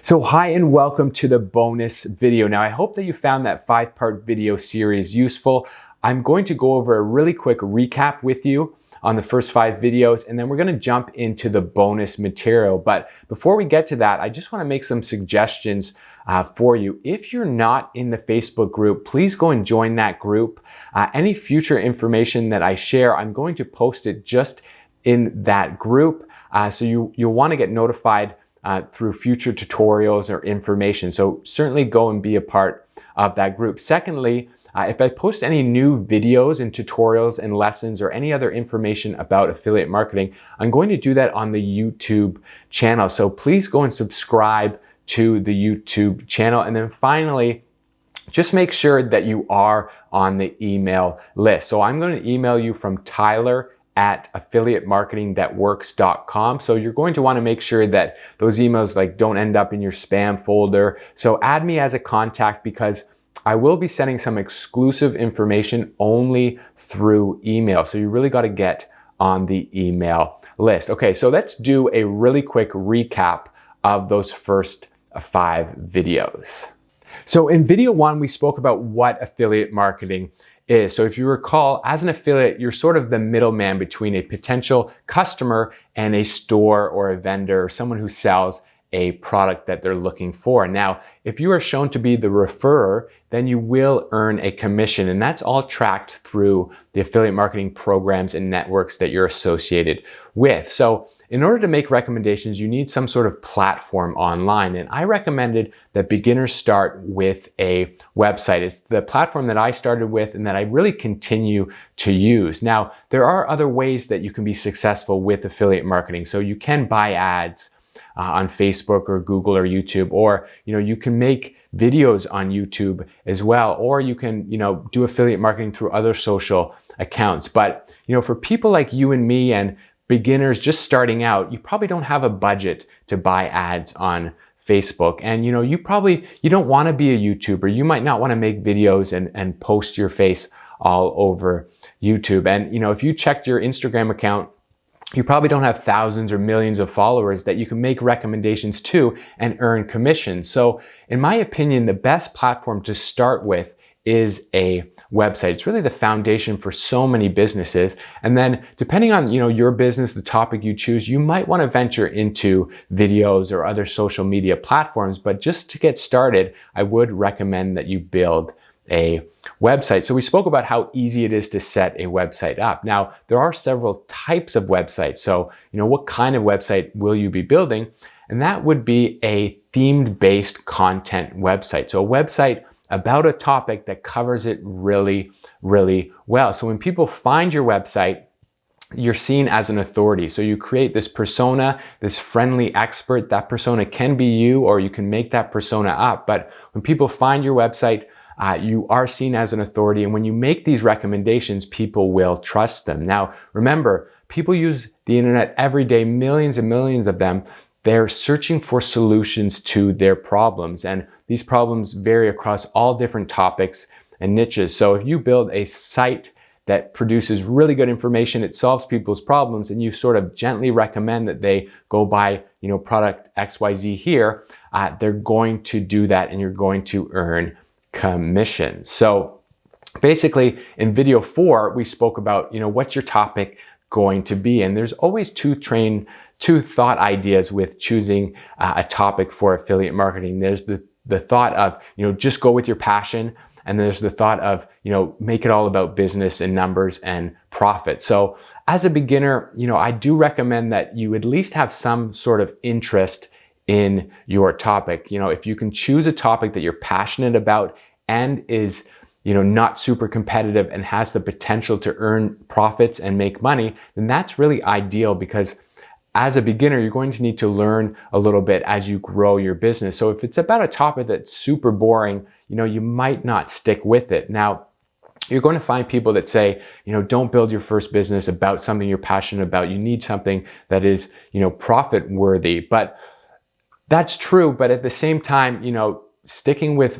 So hi and welcome to the bonus video. Now I hope that you found that 5-part video series useful. I'm going to go over a really quick recap with you on the first 5 videos, and then we're going to jump into the bonus material. But before we get to that, I just want to make some suggestions for you. If you're not in the Facebook group, please go and join that group. Any future information that I share, I'm going to post it just in that group. So you'll want to get notified through future tutorials or information. So certainly go and be a part of that group. Secondly, if I post any new videos and tutorials and lessons or any other information about affiliate marketing, I'm going to do that on the YouTube channel. So please go and subscribe to the YouTube channel. And then finally, just make sure that you are on the email list. So I'm going to email you from tyler@affiliatemarketingthatworks.com. So you're going to want to make sure that those emails don't end up in your spam folder. So add me as a contact because I will be sending some exclusive information only through email. So you really got to get on the email list. Okay, so let's do a really quick recap of those first 5 videos. So in video 1, we spoke about what affiliate marketing is. So if you recall, as an affiliate, you're sort of the middleman between a potential customer and a store or a vendor or someone who sells a product that they're looking for. Now, if you are shown to be the referrer, then you will earn a commission, and that's all tracked through the affiliate marketing programs and networks that you're associated with. So in order to make recommendations, you need some sort of platform online, and I recommended that beginners start with a website. It's the platform that I started with and that I really continue to use. Now, there are other ways that you can be successful with affiliate marketing. So you can buy ads on Facebook or Google or YouTube, or you can make videos on YouTube as well, or you can do affiliate marketing through other social accounts. But for people like you and me and beginners just starting out, you probably don't have a budget to buy ads on Facebook, and you don't want to be a YouTuber. You might not want to make videos and post your face all over YouTube. And if you checked your Instagram account, you probably don't have thousands or millions of followers that you can make recommendations to and earn commissions. So in my opinion, the best platform to start with is a website. It's really the foundation for so many businesses. And then depending on your business, the topic you choose, you might want to venture into videos or other social media platforms. But just to get started, I would recommend that you build a website. So we spoke about how easy it is to set a website up. Now, there are several types of websites. So, what kind of website will you be building? And that would be a themed-based content website. So a website about a topic that covers it really, really well. So when people find your website, you're seen as an authority. So you create this persona, this friendly expert. That persona can be you, or you can make that persona up. But when people find your website, you are seen as an authority. And when you make these recommendations, people will trust them. Now, remember, people use the internet every day, millions and millions of them. They're searching for solutions to their problems. And these problems vary across all different topics and niches. So if you build a site that produces really good information, it solves people's problems, and you sort of gently recommend that they go buy, product XYZ here, they're going to do that, and you're going to earn commission. So basically in video 4, we spoke about, what's your topic going to be? And there's always two thought ideas with choosing a topic for affiliate marketing. There's the thought of, just go with your passion. And there's the thought of, make it all about business and numbers and profit. So as a beginner, I do recommend that you at least have some sort of interest in your topic. If you can choose a topic that you're passionate about and is, not super competitive and has the potential to earn profits and make money, then that's really ideal, because as a beginner, you're going to need to learn a little bit as you grow your business. So if it's about a topic that's super boring, you might not stick with it. Now, you're going to find people that say, don't build your first business about something you're passionate about. You need something that is, profit worthy. But that's true. But at the same time,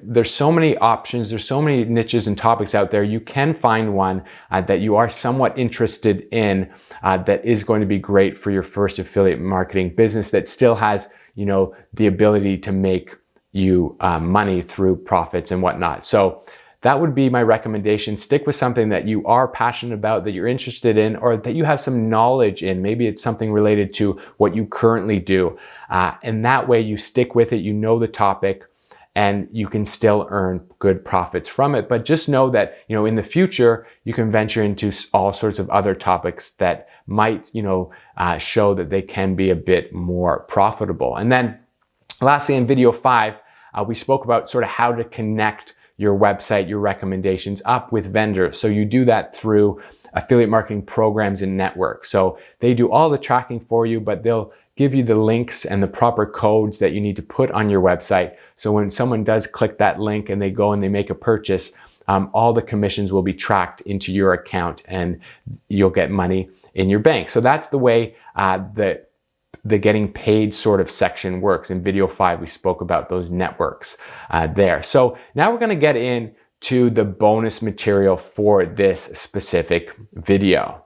there's so many options, there's so many niches and topics out there. You can find one that you are somewhat interested in that is going to be great for your first affiliate marketing business, that still has the ability to make you money through profits and whatnot. So that would be my recommendation. Stick with something that you are passionate about, that you're interested in, or that you have some knowledge in. Maybe it's something related to what you currently do. And that way you stick with it, you know the topic, and you can still earn good profits from it. But just know that, in the future, you can venture into all sorts of other topics that might, show that they can be a bit more profitable. And then lastly, in video 5, we spoke about sort of how to connect your website, your recommendations up with vendors. So you do that through affiliate marketing programs and networks. So they do all the tracking for you, but they'll give you the links and the proper codes that you need to put on your website. So when someone does click that link and they go and they make a purchase, all the commissions will be tracked into your account and you'll get money in your bank. So that's the way the getting paid sort of section works. In video 5, we spoke about those networks there. So now we're gonna get into the bonus material for this specific video.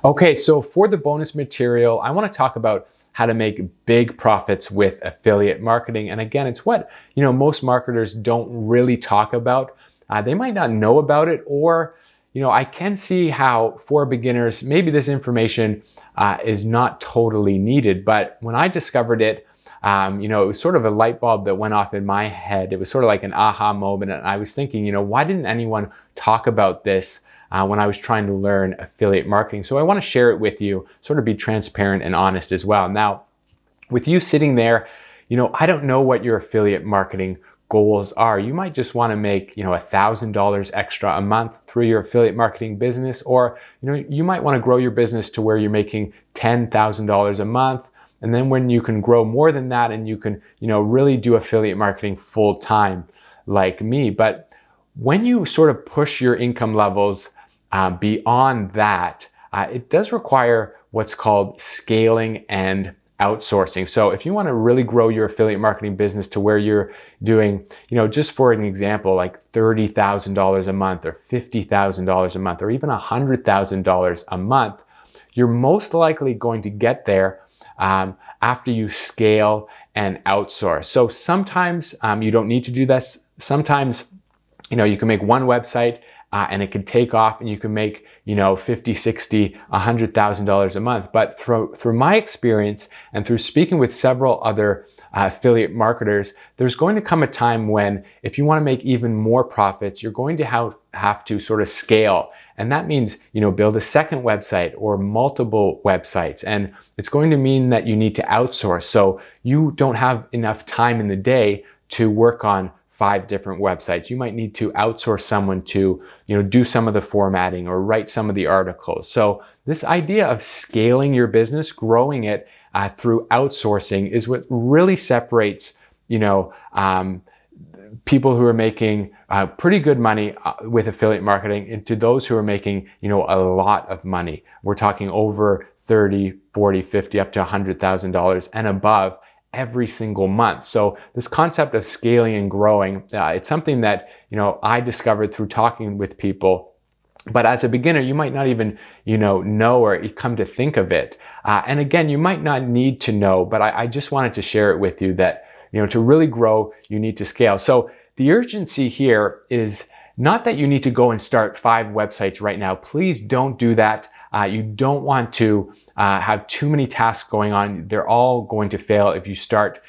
Okay, so for the bonus material, I wanna talk about how to make big profits with affiliate marketing. And again, it's what most marketers don't really talk about. They might not know about it, or I can see how for beginners, maybe this information is not totally needed. But when I discovered it, it was sort of a light bulb that went off in my head. It was sort of like an aha moment. And I was thinking, why didn't anyone talk about this when I was trying to learn affiliate marketing? So I want to share it with you, sort of be transparent and honest as well. Now, with you sitting there, I don't know what your affiliate marketing goals are. You might just want to make, $1,000 extra a month through your affiliate marketing business, or, you might want to grow your business to where you're making $10,000 a month. And then when you can grow more than that and you can, really do affiliate marketing full time like me. But when you sort of push your income levels beyond that, it does require what's called scaling and outsourcing. So if you want to really grow your affiliate marketing business to where you're doing, just for an example, like $30,000 a month or $50,000 a month or even $100,000 a month, you're most likely going to get there after you scale and outsource. So sometimes you don't need to do this. Sometimes, you can make one website and it can take off and you can make, $50, $60, $100,000 a month. But through my experience and through speaking with several other affiliate marketers, there's going to come a time when if you want to make even more profits, you're going to have to sort of scale. And that means, build a second website or multiple websites. And it's going to mean that you need to outsource. So you don't have enough time in the day to work on 5 different websites. You might need to outsource someone to, do some of the formatting or write some of the articles. So this idea of scaling your business, growing it through outsourcing is what really separates, people who are making pretty good money with affiliate marketing into those who are making, a lot of money. We're talking over 30, 40, 50, up to $100,000 and above every single month. So this concept of scaling and growing, it's something that, I discovered through talking with people. But as a beginner, you might not even, know or come to think of it. And again, you might not need to know, but I just wanted to share it with you that, to really grow, you need to scale. So the urgency here is not that you need to go and start 5 websites right now. Please don't do that. You don't want to have too many tasks going on. They're all going to fail if you start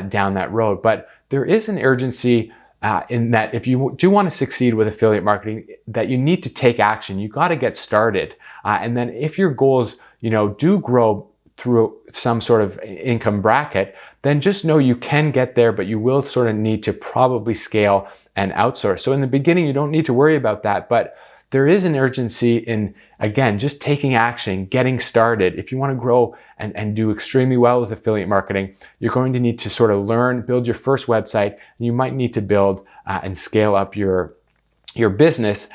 down that road. But there is an urgency in that if you do want to succeed with affiliate marketing, that you need to take action. You got to get started. And then if your goals, do grow through some sort of income bracket, then just know you can get there, but you will sort of need to probably scale and outsource. So in the beginning, you don't need to worry about that, but there is an urgency in, again, just taking action, getting started. If you want to grow and do extremely well with affiliate marketing, you're going to need to sort of learn, build your first website. And you might need to build and scale up your business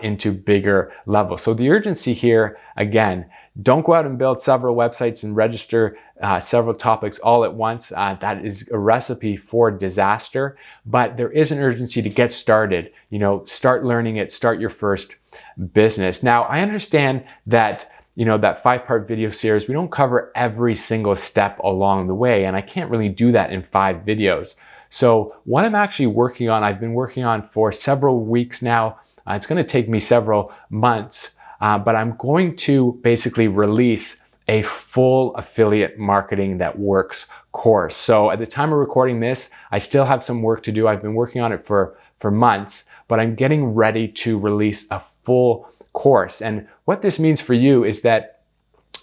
into bigger levels. So the urgency here, again, don't go out and build several websites and register several topics all at once. That is a recipe for disaster, but there is an urgency to get started. Start learning it, start your first business. Now, I understand that, that 5-part video series, we don't cover every single step along the way, and I can't really do that in 5 videos. So what I'm actually working on, I've been working on for several weeks now. It's going to take me several months, but I'm going to basically release a full affiliate marketing that works course. So at the time of recording this, I still have some work to do. I've been working on it for months, but I'm getting ready to release a full course. And what this means for you is that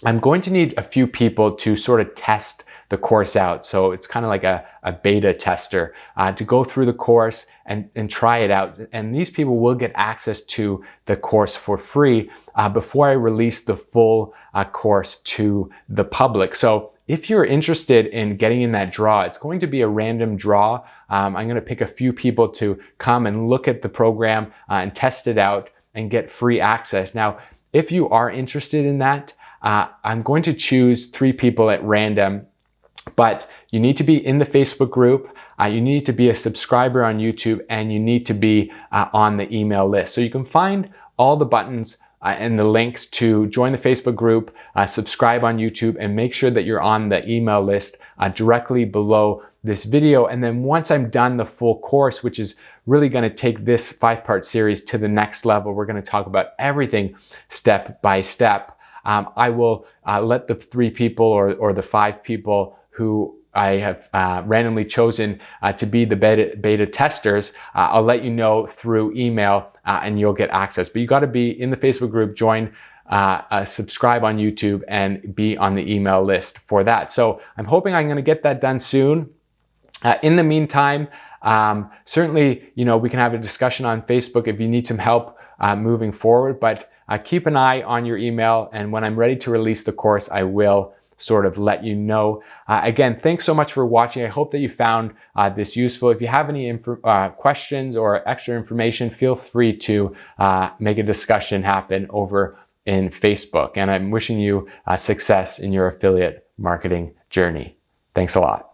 I'm going to need a few people to sort of test the course out. So it's kind of like a beta tester to go through the course and try it out. And these people will get access to the course for free before I release the full course to the public. So if you're interested in getting in that draw, it's going to be a random draw. I'm going to pick a few people to come and look at the program and test it out and get free access. Now, if you are interested in that, I'm going to choose 3 people at random, but you need to be in the Facebook group, you need to be a subscriber on YouTube, and you need to be on the email list. So you can find all the buttons and the links to join the Facebook group, subscribe on YouTube, and make sure that you're on the email list directly below this video. And then once I'm done the full course, which is really going to take this 5-part series to the next level, we're going to talk about everything step by step. I will let the 3 people or the 5 people who I have randomly chosen to be the beta testers, I'll let you know through email and you'll get access. But you got to be in the Facebook group, join, subscribe on YouTube, and be on the email list for that. So I'm hoping I'm going to get that done soon. In the meantime, certainly, we can have a discussion on Facebook if you need some help moving forward, but keep an eye on your email, and when I'm ready to release the course, I will sort of let you know. Again, thanks so much for watching. I hope that you found this useful. If you have any questions or extra information, feel free to make a discussion happen over in Facebook. And I'm wishing you success in your affiliate marketing journey. Thanks a lot.